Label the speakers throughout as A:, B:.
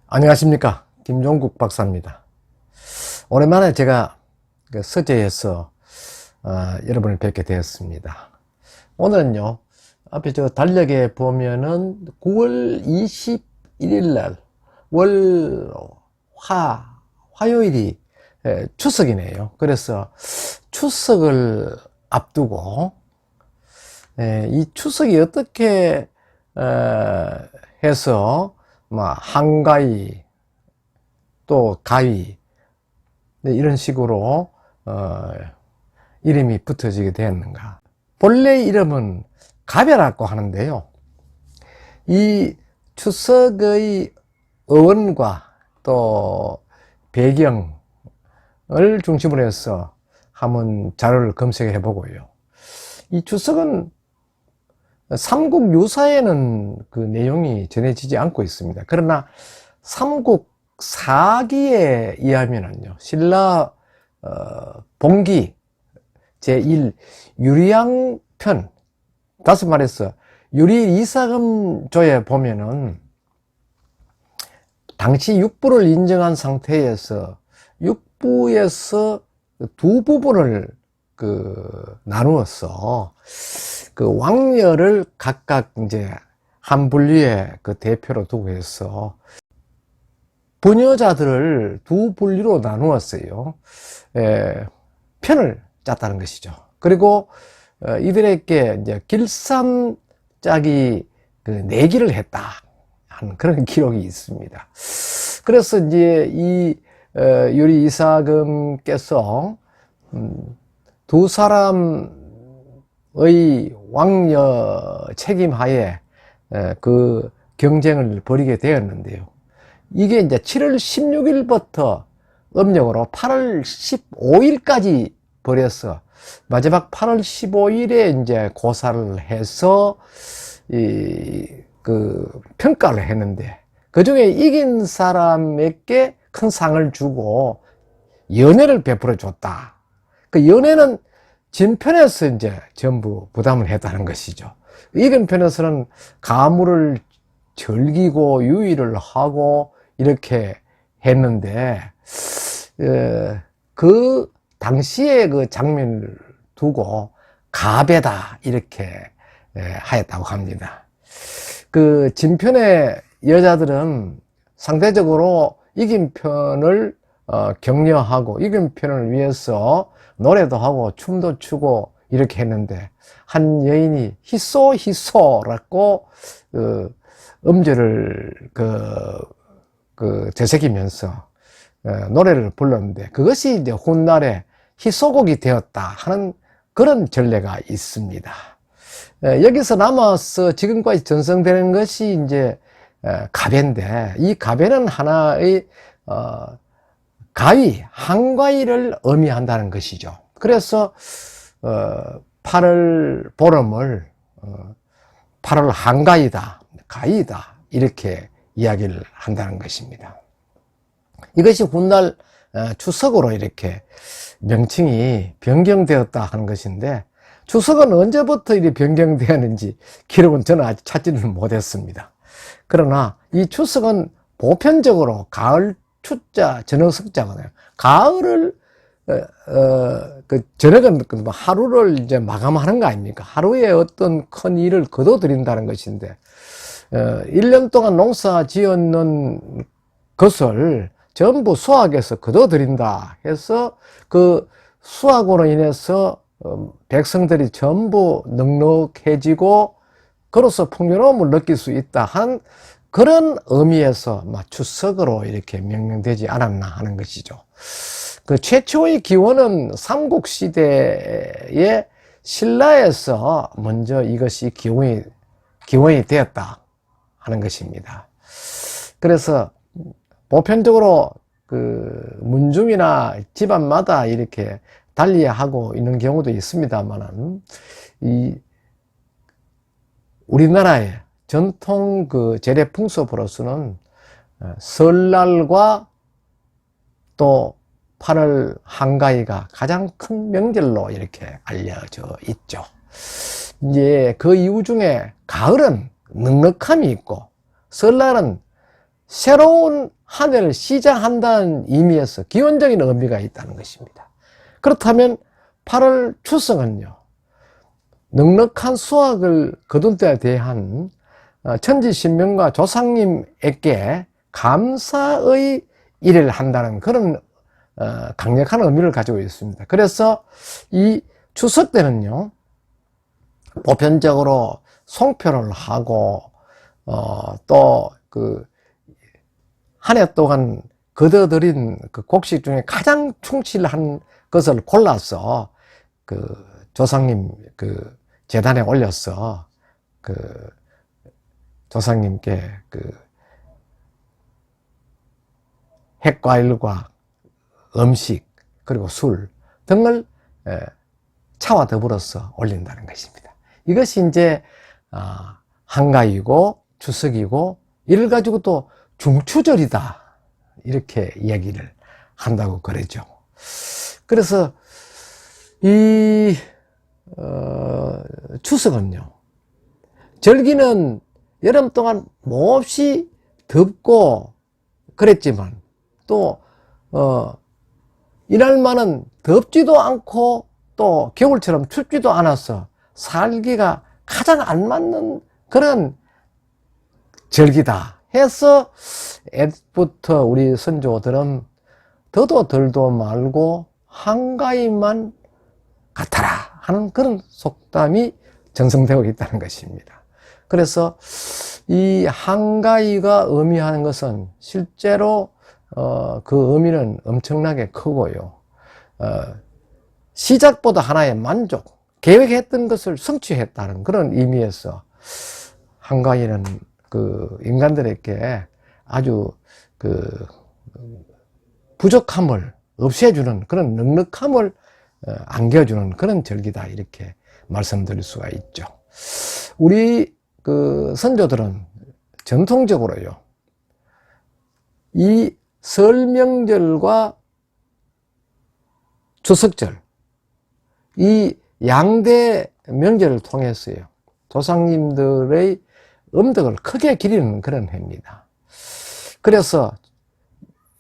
A: 안녕하십니까, 김종국 박사입니다. 오랜만에 제가 서재에서 여러분을 뵙게 되었습니다. 오늘은요, 앞에 저 달력에 보면은 9월 21일 날 화요일이 추석이네요. 그래서 추석을 앞두고 이 추석이 어떻게 해서 한가위 또 가위 이런 식으로 이름이 붙어지게 되었는가. 본래 이름은 가벼라고 하는데요, 이 추석의 어원과 또 배경을 중심으로 해서 한번 자료를 검색해 보고요, 이 추석은 삼국유사에는 그 내용이 전해지지 않고 있습니다. 그러나 삼국사기에 의하면은요, 신라 봉기 제1 유리양편, 다시 말해서 유리이사금조에 보면은 당시 육부를 인정한 상태에서 육부에서 두 부분을 나누어서 왕녀를 각각 이제 한 분류의 대표로 두고 해서 부녀자들을 두 분류로 나누었어요. 편을 짰다는 것이죠. 그리고 이들에게 이제 길쌈짜기 내기를 했다 하는 그런 기록이 있습니다. 그래서 이제 이 유리 이사금께서 두 사람의 왕녀 책임하에 그 경쟁을 벌이게 되었는데요, 이게 이제 7월 16일부터 음력으로 8월 15일까지 벌여서 마지막 8월 15일에 이제 고사를 해서 평가를 했는데, 그 중에 이긴 사람에게 큰 상을 주고 연회를 베풀어 줬다. 그 연회는 진 편에서 이제 전부 부담을 했다는 것이죠. 이긴 편에서는 가물을 즐기고 유의를 하고 이렇게 했는데, 그 당시의 그 장면을 두고 가배다 이렇게 하였다고 합니다. 그 진편의 여자들은 상대적으로 이긴 편을 격려하고 이긴 편을 위해서 노래도 하고 춤도 추고 이렇게 했는데, 한 여인이 희소라고 음절을 되새기면서 노래를 불렀는데, 그것이 이제 훗날에 희소곡이 되었다 하는 그런 전례가 있습니다. 여기서 남아서 지금까지 전승되는 것이 이제 가배인데, 이 가배는 하나의 가위, 한가위를 의미한다는 것이죠. 그래서 8월 보름을 8월 한가위다, 가위다 이렇게 이야기를 한다는 것입니다. 이것이 훗날 추석으로 이렇게 명칭이 변경되었다 하는 것인데, 추석은 언제부터 이렇게 변경되었는지 기록은 저는 아직 찾지는 못했습니다. 그러나 이 추석은 보편적으로 가을 추자 저녁 석자거든요. 가을을 저녁은 하루를 이제 마감하는 거 아닙니까? 하루에 어떤 큰 일을 거둬들인다는 것인데, 1년 동안 농사 지었는 것을 전부 수확해서 거둬들인다 해서 그 수확으로 인해서 백성들이 전부 넉넉해지고 그로서 풍요로움을 느낄 수 있다 한 그런 의미에서 추석으로 이렇게 명명되지 않았나 하는 것이죠. 그 최초의 기원은 삼국시대의 신라에서 먼저 이것이 기원이 되었다 하는 것입니다. 그래서 보편적으로 문중이나 집안마다 이렇게 달리하고 있는 경우도 있습니다만은, 우리나라의 전통 재래 풍습으로서는 설날과 또 8월 한가위가 가장 큰 명절로 이렇게 알려져 있죠. 이제 그 이유 중에 가을은 넉넉함이 있고 설날은 새로운 한 해를 시작한다는 의미에서 기원적인 의미가 있다는 것입니다. 그렇다면 8월 추석은요, 넉넉한 수확을 거둔 때에 대한 천지신명과 조상님에게 감사의 일을 한다는 그런 강력한 의미를 가지고 있습니다. 그래서 이 추석 때는요, 보편적으로 송편을 하고 또 그 한 해 동안 거둬들인 그 곡식 중에 가장 충실한 것을 골라서 그 조상님 그 제단에 올려서 그 조상님께 그 핵과일과 음식 그리고 술 등을 차와 더불어서 올린다는 것입니다. 이것이 이제 한가위고 추석이고 이를 가지고 또 중추절이다 이렇게 이야기를 한다고 그러죠. 그래서 이 추석은요, 절기는 여름 동안 몹시 덥고 그랬지만 또 이날만은 덥지도 않고 또 겨울처럼 춥지도 않아서 살기가 가장 안 맞는 그런 절기다 해서 옛부터 우리 선조들은 더도 덜도 말고 한가위만 같아라 하는 그런 속담이 정성되고 있다는 것입니다. 그래서 이 한가위가 의미하는 것은 실제로 그 의미는 엄청나게 크고요. 시작보다 하나의 만족, 계획했던 것을 성취했다는 그런 의미에서 한가위는 그 인간들에게 아주 그 부족함을 없애주는 그런 넉넉함을 안겨주는 그런 절기다 이렇게 말씀드릴 수가 있죠. 우리 그 선조들은 전통적으로요, 이 설 명절과 추석절 이 양대 명절을 통해서요, 조상님들의 음덕을 크게 기리는 그런 해입니다. 그래서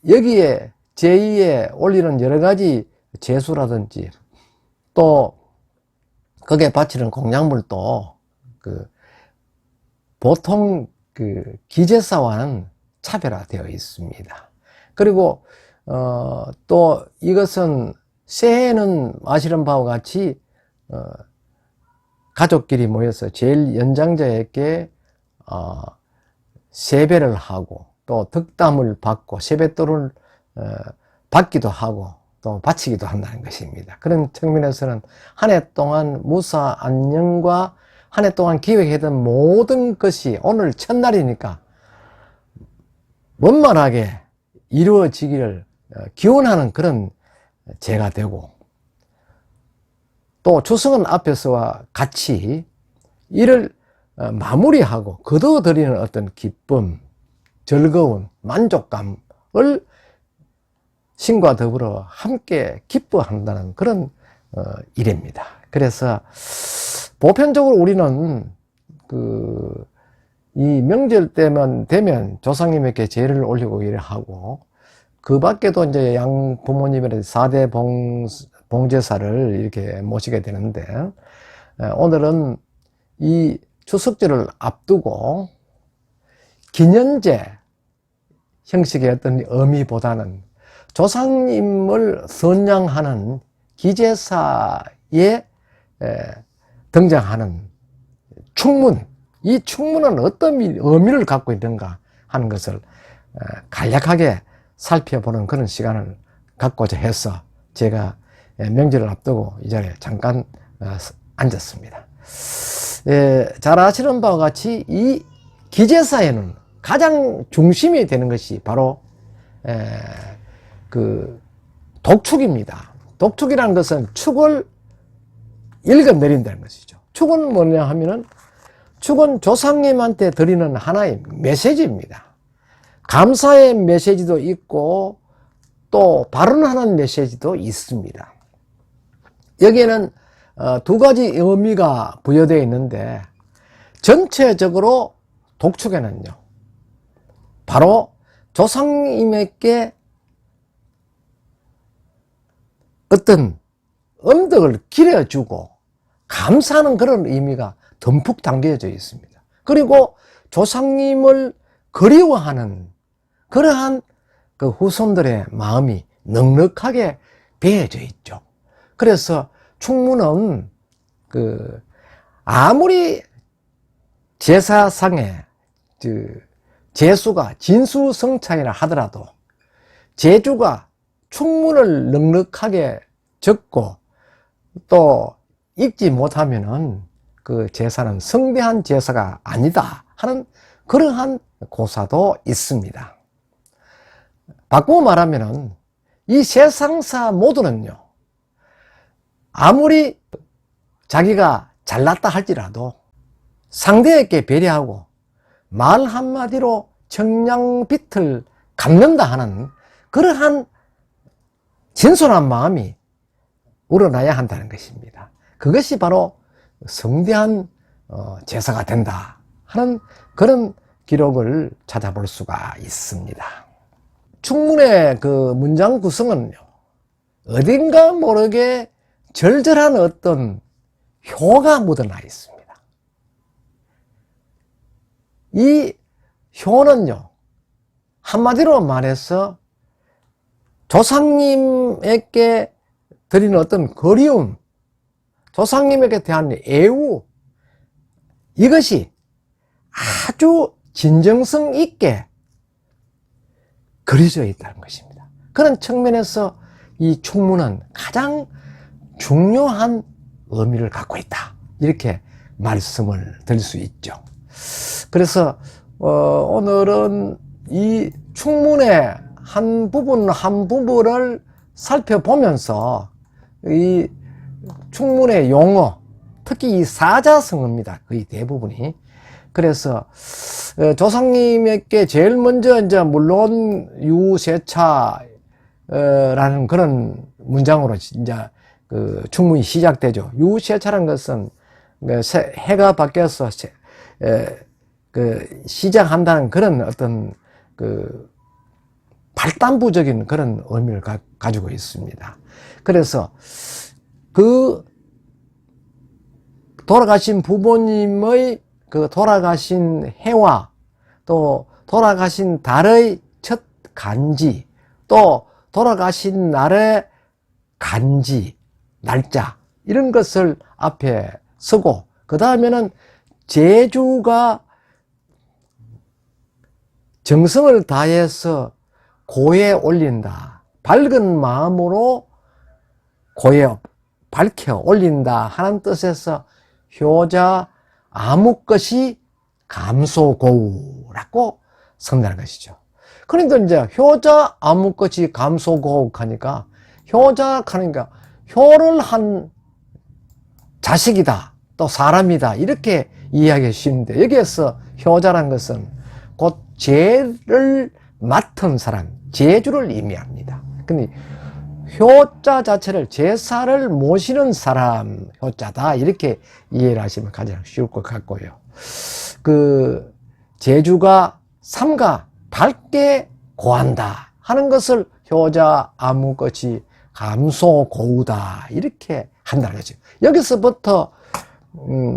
A: 여기에 제2에 올리는 여러 가지 제수라든지 또 거기에 바치는 공양물도 그 보통 그 기제사와는 차별화되어 있습니다. 그리고 또 이것은 새해는 아시는 바와 같이 가족끼리 모여서 제일 연장자에게 세배를 하고 또 덕담을 받고 세뱃돈을 받기도 하고 또 바치기도 한다는 것입니다. 그런 측면에서는 한 해 동안 무사 안녕과 한 해 동안 기획했던 모든 것이 오늘 첫날이니까 원만하게 이루어지기를 기원하는 그런 제가 되고, 또 추석은 앞에서와 같이 이를 마무리하고 거둬들이는 어떤 기쁨, 즐거운 만족감을 신과 더불어 함께 기뻐한다는 그런 일입니다. 그래서 보편적으로 우리는 이 명절 때만 되면 조상님에게 제를 올리고 일을 하고, 그 밖에도 이제 양 부모님의 4대 봉제사를 이렇게 모시게 되는데, 오늘은 이 추석절을 앞두고 기년제 형식의 어떤 의미보다는 조상님을 선양하는 기제사에 등장하는 충문, 이 충문은 어떤 의미를 갖고 있는가 하는 것을 간략하게 살펴보는 그런 시간을 갖고자 해서 제가 명절을 앞두고 이 자리에 잠깐 앉았습니다. 잘 아시는 바와 같이 이 기제사에는 가장 중심이 되는 것이 바로 그 독축입니다. 독축이라는 것은 축을 읽어내린다는 것이죠. 축은 뭐냐 하면은, 축은 조상님한테 드리는 하나의 메시지입니다. 감사의 메시지도 있고 또 발언하는 메시지도 있습니다. 여기에는 두 가지 의미가 부여되어 있는데, 전체적으로 독축에는요, 바로 조상님에게 어떤 음덕을 기려주고 감사하는 그런 의미가 듬뿍 담겨져 있습니다. 그리고 조상님을 그리워하는 그러한 그 후손들의 마음이 넉넉하게 배어져 있죠. 그래서 충무는 아무리 제사상에 제수가 진수성찬이라 하더라도 제주가 충문을 넉넉하게 적고 또 읽지 못하면은 그 제사는 성대한 제사가 아니다 하는 그러한 고사도 있습니다. 바꾸어 말하면은 이 세상사 모두는요, 아무리 자기가 잘났다 할지라도 상대에게 배려하고 말 한마디로 청량빛을 갚는다 하는 그러한 진솔한 마음이 우러나야 한다는 것입니다. 그것이 바로 성대한 제사가 된다 하는 그런 기록을 찾아볼 수가 있습니다. 충문의 그 문장 구성은요, 어딘가 모르게 절절한 어떤 효가 묻어나 있습니다. 이 효는요, 한마디로 말해서 조상님에게 드리는 어떤 그리움, 조상님에게 대한 애우, 이것이 아주 진정성 있게 그려져 있다는 것입니다. 그런 측면에서 이 충문은 가장 중요한 의미를 갖고 있다, 이렇게 말씀을 드릴 수 있죠. 그래서 오늘은 이 충문의 한 부분 한 부분을 살펴보면서 이 충문의 용어, 특히 이 사자성어입니다. 거의 대부분이. 그래서 조상님에게 제일 먼저 이제 물론 유세차라는 그런 문장으로 이제 그 충문이 시작되죠. 유세차라는 것은 해가 바뀌어서 그 시작한다는 그런 어떤 그 발단부적인 그런 의미를 가지고 있습니다. 그래서 그 돌아가신 부모님의 그 돌아가신 해와 또 돌아가신 달의 첫 간지, 또 돌아가신 날의 간지, 날짜, 이런 것을 앞에 쓰고, 그 다음에는 제주가 정성을 다해서 고에 올린다, 밝은 마음으로 고에 밝혀 올린다 하는 뜻에서 효자 아무것이 감소고우라고 쓴다는 것이죠. 그러니까 이제 효자 아무것이 감소고우 하니까 효자 하니까 효를 한 자식이다, 또 사람이다, 이렇게 이해하기 쉬운데, 여기에서 효자란 것은 곧 제를 맡은 사람, 제주를 의미합니다. 근데 효자 자체를 제사를 모시는 사람, 효자다, 이렇게 이해를 하시면 가장 쉬울 것 같고요. 그 제주가 삼가 밝게 고한다 하는 것을 효자 아무것이 감소고우다, 이렇게 한다는 거죠. 여기서부터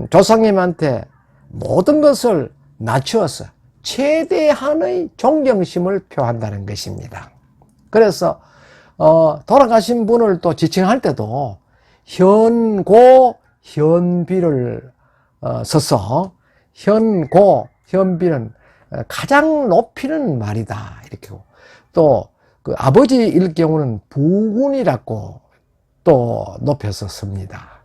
A: 조상님한테 모든 것을 낮추어서 최대한의 존경심을 표한다는 것입니다. 그래서 돌아가신 분을 또 지칭할 때도 현고, 현비를 써서 현고, 현비는 가장 높이는 말이다, 이렇게. 또 그 아버지일 경우는 부군이라고 또 높여서 씁니다.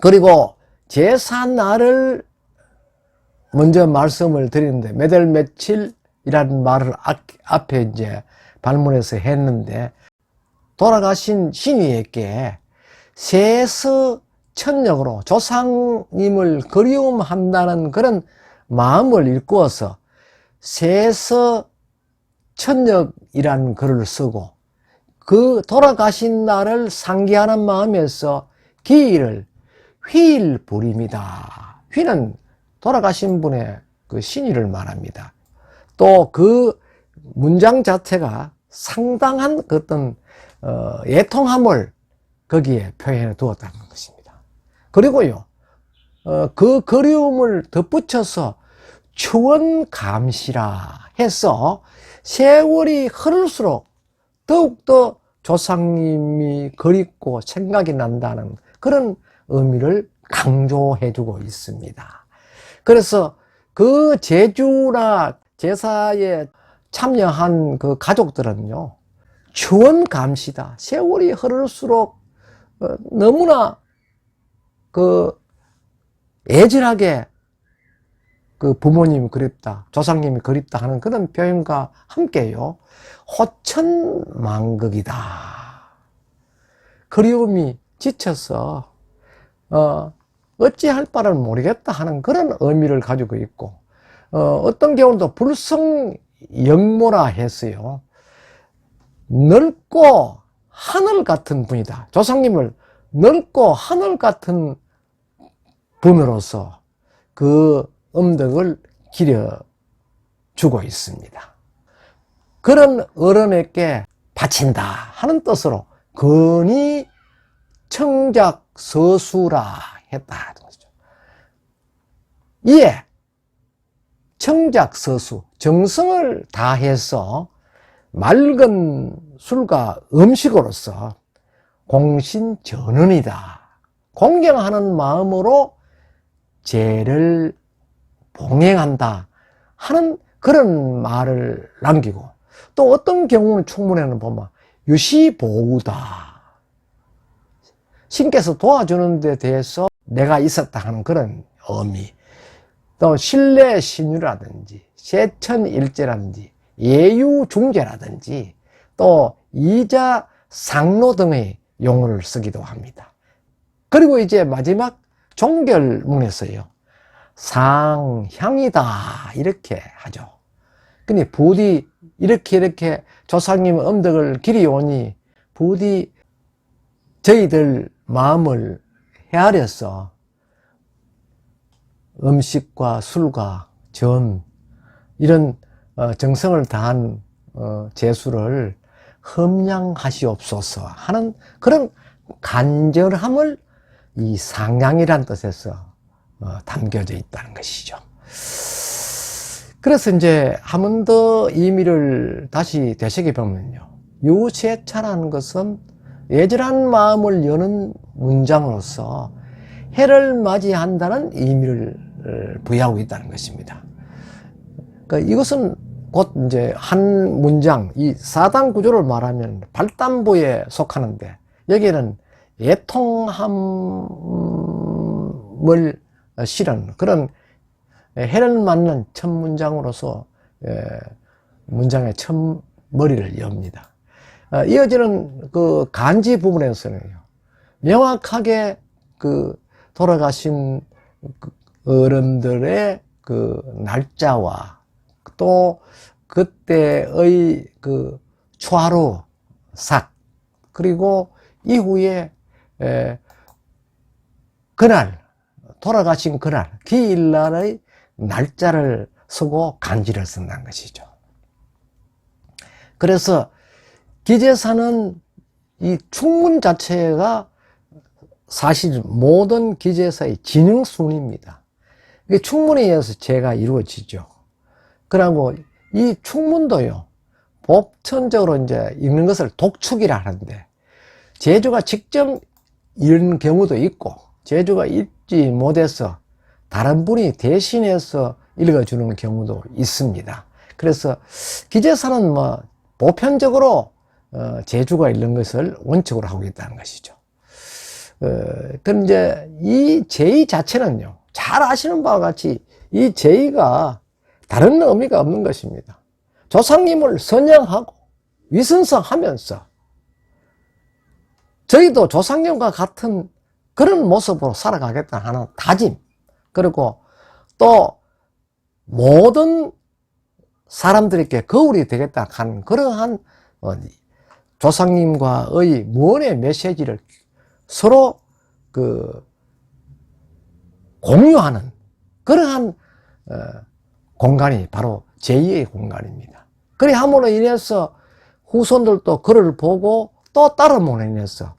A: 그리고 제사날을 먼저 말씀을 드리는데, 몇 월 며칠이라는 말을 앞에 이제 발문해서 했는데, 돌아가신 신유에게 세서천력으로 조상님을 그리움한다는 그런 마음을 일구어서 세서천력이라는 글을 쓰고, 그 돌아가신 날을 상기하는 마음에서 기일을 휘일 부립니다. 휘는 돌아가신 분의 그 신의를 말합니다. 또 그 문장 자체가 상당한 그 어떤 애통함을 거기에 표현해 두었다는 것입니다. 그리고요, 그 그리움을 덧붙여서 추원감시라 해서 세월이 흐를수록 더욱더 조상님이 그립고 생각이 난다는 그런 의미를 강조해 주고 있습니다. 그래서 그 제주나 제사에 참여한 그 가족들은요, 추원감시다. 세월이 흐를수록 너무나 그 애절하게 그 부모님이 그립다, 조상님이 그립다 하는 그런 표현과 함께요, 호천만극이다. 그리움이 지쳐서 어찌할 바를 모르겠다 하는 그런 의미를 가지고 있고, 어떤 경우도 불성영모라 했어요. 넓고 하늘 같은 분이다. 조상님을 넓고 하늘 같은 분으로서 그 음덕을 기려주고 있습니다. 그런 어른에게 바친다 하는 뜻으로 근이 청작서수라 했다. 이에 청작서수, 정성을 다해서 맑은 술과 음식으로서 공신전언이다. 공경하는 마음으로 죄를 봉행한다 하는 그런 말을 남기고, 또 어떤 경우는 충문에는 보면 유시보우다. 신께서 도와주는 데 대해서 내가 있었다 하는 그런 의미, 또 신뢰신유라든지 세천일제라든지 예유중재라든지 또 이자 상로 등의 용어를 쓰기도 합니다. 그리고 이제 마지막 종결문에서요, 상향이다 이렇게 하죠. 근데 부디 이렇게 조상님 음덕을 기리오니 부디 저희들 마음을 헤아려서 음식과 술과 전 이런 정성을 다한 제수를 흠양하시옵소서 하는 그런 간절함을 이 상향이란 뜻에서 담겨져 있다는 것이죠. 그래서 이제 한 번 더 의미를 다시 되새겨보면요, 유세차라는 것은 애절한 마음을 여는 문장으로서 해를 맞이한다는 의미를 부여하고 있다는 것입니다. 그러니까 이것은 곧 이제 한 문장, 이 사단 구조를 말하면 발단부에 속하는데, 여기에는 애통함을 실은 그런 해를 맞는 첫 문장으로서 문장의 첫 머리를 엽니다. 이어지는 그 간지 부분에서는요, 명확하게 그 돌아가신 어른들의 그 날짜와 또 그때의 그 초하루 삭, 그리고 이후에 그날 돌아가신 그날 기일날의 날짜를 쓰고 간지를 쓴다는 것이죠. 그래서 기제사는 이 충문 자체가 사실 모든 기제사의 진흥순입니다. 이게 충문에 의해서 죄가 이루어지죠. 그리고 이 충문도요, 보편적으로 이제 읽는 것을 독축이라 하는데, 제주가 직접 읽는 경우도 있고, 제주가 읽지 못해서 다른 분이 대신해서 읽어주는 경우도 있습니다. 그래서 기제사는 뭐 보편적으로 제주가 읽는 것을 원칙으로 하고 있다는 것이죠. 그럼 이제 이 제의 자체는요, 잘 아시는 바와 같이 이 제의가 다른 의미가 없는 것입니다. 조상님을 선양하고 위선성하면서 저희도 조상님과 같은 그런 모습으로 살아가겠다 하는 다짐, 그리고 또 모든 사람들에게 거울이 되겠다 하는 그러한 조상님과의 무언의 메시지를 서로 그 공유하는 그러한 공간이 바로 제2의 공간입니다. 그리 함으로 인해서 후손들도 그를 보고 또 따름으로 인해서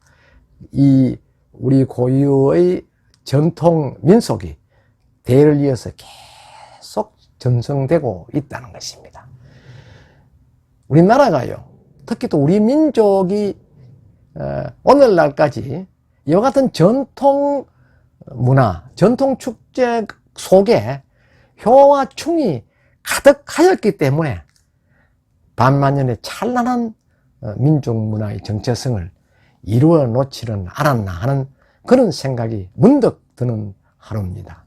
A: 이 우리 고유의 전통 민속이 대를 이어서 계속 전승되고 있다는 것입니다. 우리나라가요, 특히 또 우리 민족이 오늘날까지 이와 같은 전통 문화, 전통 축제 속에 효와 충이 가득하였기 때문에 반만년의 찬란한 민족 문화의 정체성을 이루어 놓지는 않았나 하는 그런 생각이 문득 드는 하루입니다.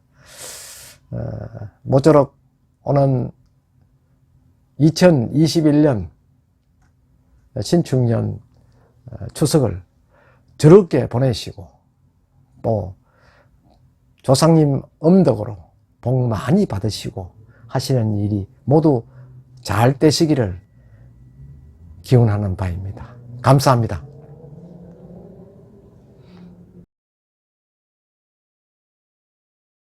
A: 모쪼록 오는 2021년 신축년 추석을 즐겁게 보내시고 또 조상님 음덕으로 복 많이 받으시고 하시는 일이 모두 잘 되시기를 기원하는 바입니다. 감사합니다.